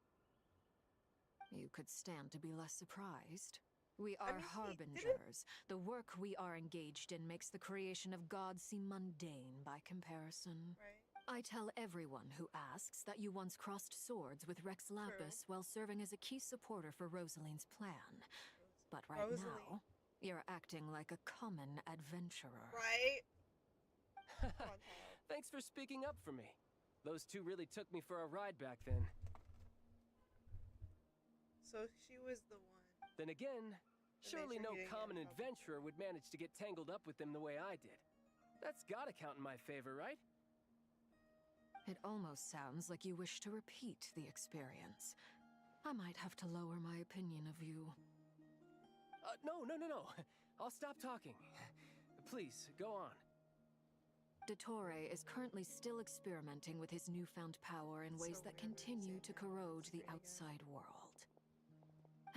You could stand to be less surprised. We I are mean, he harbingers. The work we are engaged in makes the creation of gods seem mundane by comparison. Right. I tell everyone who asks that you once crossed swords with Rex Lapis while serving as a key supporter for Rosaline's plan. But right now, you're acting like a common adventurer. Right? Come on, Kyle. Thanks for speaking up for me. Those two really took me for a ride back then. So she was the one. Then again, That surely makes her no getting common in trouble. adventurer would manage to get tangled up with them the way I did. That's gotta count in my favor, right? It almost sounds like you wish to repeat the experience. I might have to lower my opinion of you. No. I'll stop talking. Please, go on. Dottore is currently still experimenting with his newfound power in ways that continue to corrode the outside world.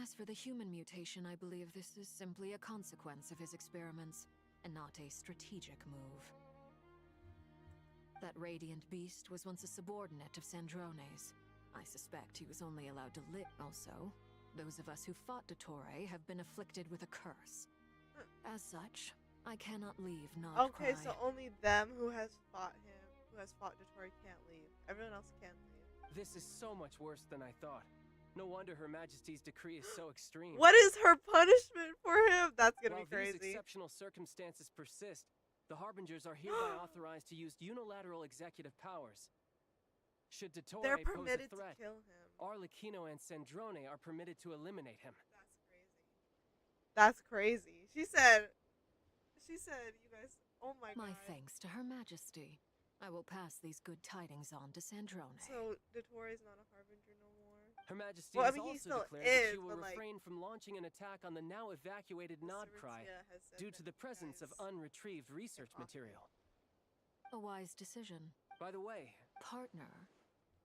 As for the human mutation, I believe this is simply a consequence of his experiments, and not a strategic move. That radiant beast was once a subordinate of Sandrone's. I suspect he was only allowed to live. Also, those of us who fought Dottore have been afflicted with a curse. As such, I cannot leave Not Okay, Krai. so only them who has fought him, who has fought Dottore, can't leave. Everyone else can leave. This is so much worse than I thought. No wonder Her Majesty's decree is so extreme. What is her punishment for him? That's gonna While be crazy. these exceptional circumstances persist, the Harbingers are hereby authorized to use unilateral executive powers. Should Dottore They're pose a permitted to threat, kill him. Arlecchino and Sandrone are permitted to eliminate him. That's crazy. She said, you guys, oh my My god. thanks to Her Majesty. I will pass these good tidings on to Sandrone. So, Dottore's not a harbinger no more? Her Majesty Well, I has mean, he also still declared that she is, will but, like, refrain from launching an attack on the now evacuated Nod Krai Saritzia has said due that to the you presence of guys unretrieved research off it. material. A wise decision. By the way, Partner?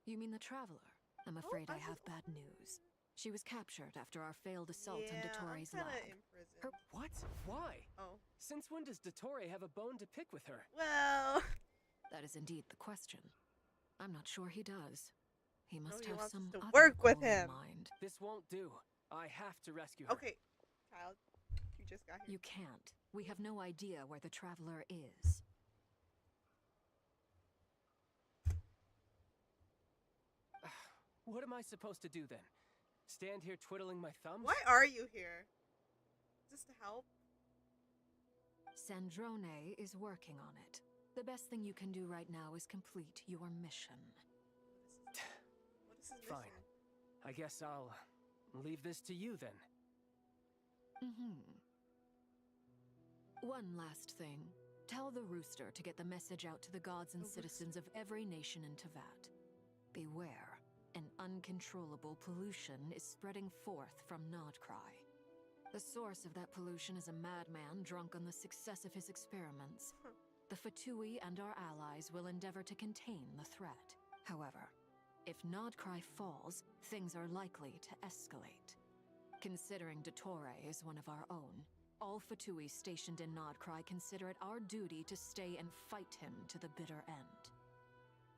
You mean the Traveler? I'm afraid I have bad news. She was captured after our failed assault on Dottore's I'm lab. kinda imprisoned. what? Why? Oh. Since when does Dottore have a bone to pick with her? Well... That is indeed the question. I'm not sure he does. He must he have wants us some to other work with goal in him. mind. This won't do. I have to rescue her. Okay, child. You just got here. You can't. We have no idea where the Traveler is. What am I supposed to do then? Stand here twiddling my thumbs? Why are you here? Just to help? Sandrone is working on it. The best thing you can do right now is complete your mission. What is his Fine. mission? I guess I'll leave this to you then. One last thing. Tell the Rooster to get the message out to the gods and citizens of every nation in Tevat. Beware. An uncontrollable pollution is spreading forth from Nod Krai. The source of that pollution is a madman drunk on the success of his experiments. The Fatui and our allies will endeavor to contain the threat. However, if Nod Krai falls, things are likely to escalate. Considering Dottore is one of our own, all Fatui stationed in Nod Krai consider it our duty to stay and fight him to the bitter end.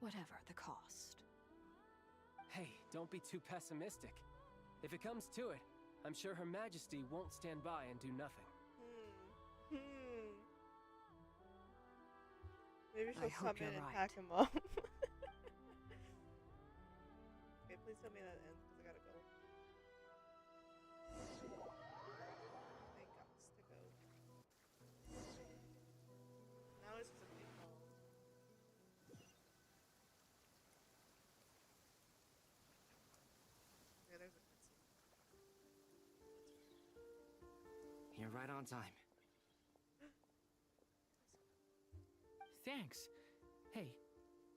Whatever the cost. Hey, don't be too pessimistic. If it comes to it, I'm sure Her Majesty won't stand by and do nothing. Maybe she'll I come hope in you're and right. pack him up. Okay, please tell me that ends, because I gotta go. I got to go. Now it's just a big hole. Yeah, there's a cutscene. You're right on time. Thanks. Hey,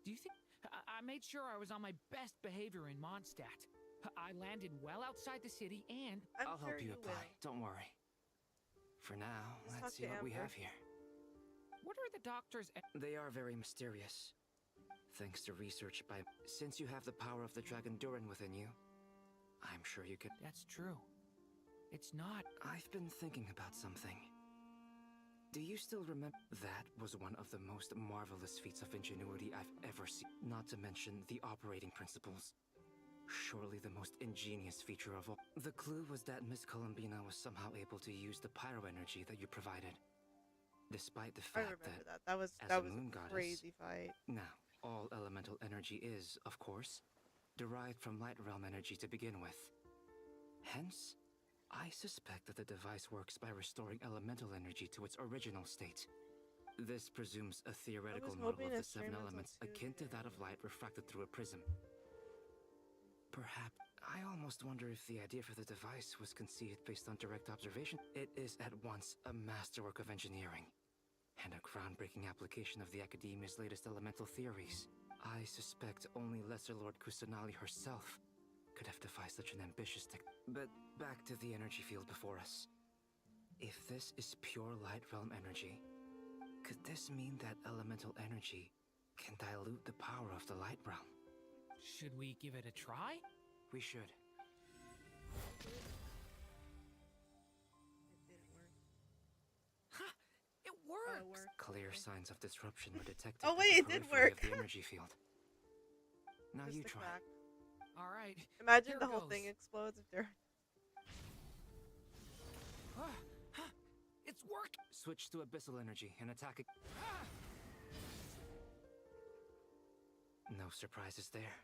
do you think... I made sure I was on my best behavior in Mondstadt. I landed well outside the city and... I'll help you apply. Don't worry. For now, Just talk let's see to what we Amber. have here. What are the doctors... They are very mysterious. Thanks to research by... Since you have the power of the Dragon Durin within you, I'm sure you could... That's true. It's not... I've been thinking about something. Do you still remember? That was one of the most marvelous feats of ingenuity I've ever seen. Not to mention the operating principles. Surely the most ingenious feature of all. The clue was that Miss Columbina was somehow able to use the pyro energy that you provided. Despite the I fact remember that, that. as That a was moon a goddess, crazy fight. now, all elemental energy is, of course, derived from light realm energy to begin with. Hence, I suspect that the device works by restoring elemental energy to its original state. This presumes a theoretical model hoping of the that seven Streamers elements will do akin to that of light refracted through a prism. Perhaps. I almost wonder if the idea for the device was conceived based on direct observation. It is at once a masterwork of engineering and a groundbreaking application of the Academia's latest elemental theories. I suspect only Lesser Lord Kusanali herself could have devised such an ambitious tech. But back to the energy field before us. If this is pure light realm energy, could this mean that elemental energy can dilute the power of the light realm? Should we give it a try? We should. It didn't work. Ha! It Oh, worked! it worked. Clear signs of disruption were detected. Oh, at wait, the it did periphery work. Of the energy field. Now Just you the try. crack. All right. Imagine Here the whole goes. thing explodes if they're... It's working! Switch to abyssal energy and attack it. No surprises there.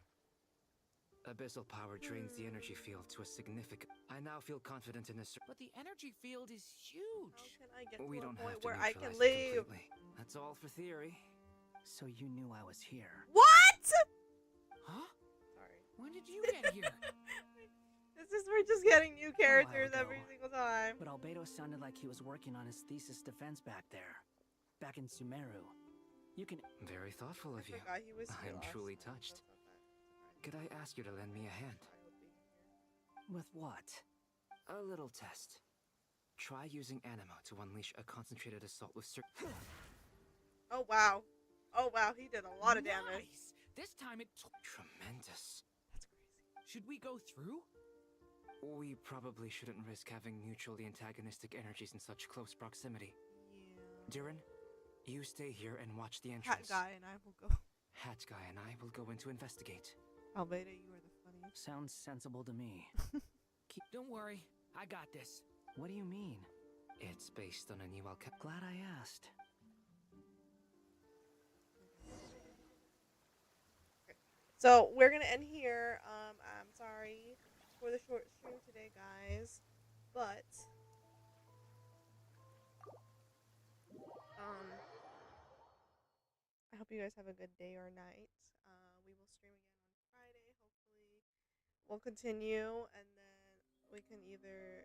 Abyssal power drains the energy field to a significant... I now feel confident in this... But the energy field is How huge! can I get We to a don't point have to where I can neutralize it leave? completely. That's all for theory. So you knew I was here. What? Huh? Sorry. When did you get here? We're just getting new characters ago. every single time. But Albedo sounded like he was working on his thesis defense back there. Back in Sumeru. You can... Very thoughtful I of you. forgot he was here I'm last truly time. touched. That's not that surprising. Could I ask you to lend me a hand? I would be here. With what? A little test. Try using Animo to unleash a concentrated assault with Oh wow. Oh wow, he did a lot of damage. Nice! This time it Tremendous. That's crazy. Should we go through? We probably shouldn't risk having mutually antagonistic energies in such close proximity. Yeah. Durin, you stay here and watch the Hat entrance. guy and I will go. Hat Guy and I will go in to investigate. Alveda, you are the funniest. Sounds sensible to me. Don't worry, I got this. What do you mean? It's based on a new Glad I asked. So we're gonna end here. I'm sorry for the short stream today, guys, but I hope you guys have a good day or night. We will stream again on Friday. Hopefully, we'll continue, and then we can either